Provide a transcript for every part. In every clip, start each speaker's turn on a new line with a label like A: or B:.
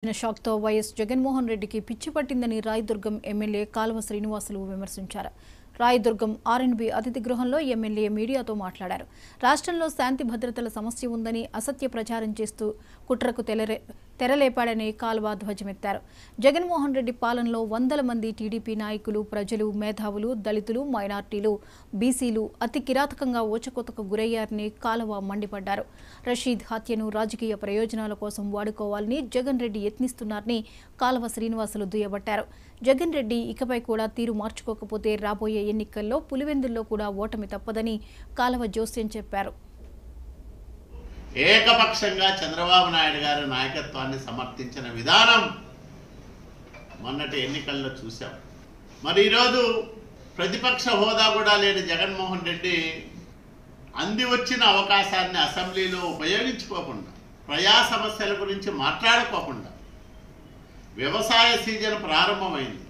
A: షాక్తో వైఎస్ జగన్మోహన్ రెడ్డికి పిచ్చి పట్టిందని రాయదుర్గం ఎమ్మెల్యే కాల్వ శ్రీనివాసులు విమర్శించారు. రాయదుర్గం ఆర్ఎండ్బి అతిథి గృహంలో ఎమ్మెల్యే మీడియాతో మాట్లాడారు. రాష్ట్రంలో శాంతి భద్రతల సమస్య ఉందని అసత్య ప్రచారం చేస్తూ కుట్రకు తెరలేపాడని కాల్వ ధ్వజమెత్తారు. జగన్మోహన్ రెడ్డి పాలనలో వందల మంది టీడీపీ నాయకులు, ప్రజలు, మేధావులు, దళితులు, మైనార్టీలు, బీసీలు అతి కిరాతకంగా ఊచకోతకు గురయ్యారని కాల్వ మండిపడ్డారు. రషీద్ హత్యను రాజకీయ ప్రయోజనాల కోసం వాడుకోవాలని జగన్ రెడ్డి యత్నిస్తున్నారని కాల్వ శ్రీనివాసులు దుయ్యబట్టారు. జగన్ రెడ్డి ఇకపై కూడా తీరు మార్చుకోకపోతే రాబోయే ఎన్నికల్లో పులివెందుల్లో కూడా ఓటమి తప్పదని కాల్వ జోస్యం చెప్పారు.
B: ఏకపక్షంగా చంద్రబాబు నాయుడు గారి నాయకత్వాన్ని సమర్థించిన విధానం మొన్నటి ఎన్నికల్లో చూశాం. మరి ఈరోజు ప్రతిపక్ష హోదా కూడా లేని జగన్మోహన్ రెడ్డి అంది వచ్చిన అవకాశాన్ని అసెంబ్లీలో ఉపయోగించుకోకుండా, ప్రజా సమస్యల గురించి మాట్లాడుకోకుండా, వ్యవసాయ సీజన్ ప్రారంభమైంది,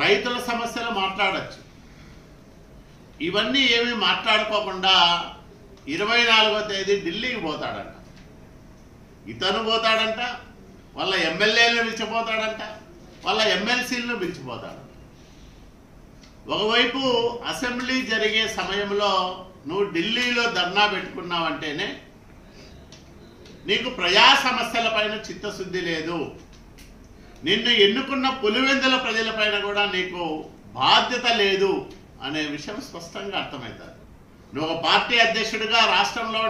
B: రైతుల సమస్యలు మాట్లాడచ్చు, ఇవన్నీ ఏమీ మాట్లాడుకోకుండా 24వ తేదీ ఢిల్లీకి పోతాడంట. ఇతను పోతాడంట, వాళ్ళ ఎమ్మెల్యేలను పిలిచిపోతాడంట, వాళ్ళ ఎమ్మెల్సీలను పిలిచిపోతాడంట. ఒకవైపు అసెంబ్లీ జరిగే సమయంలో నువ్వు ఢిల్లీలో ధర్నా పెట్టుకున్నావంటేనే నీకు ప్రజా సమస్యలపైన చిత్తశుద్ధి లేదు, నిన్ను ఎన్నుకున్న పులివెందుల ప్రజలపైన కూడా నీకు బాధ్యత లేదు అనే విషయం స్పష్టంగా అర్థమవుతుంది. నువ్వు ఒక పార్టీ అధ్యక్షుడిగా రాష్ట్రంలో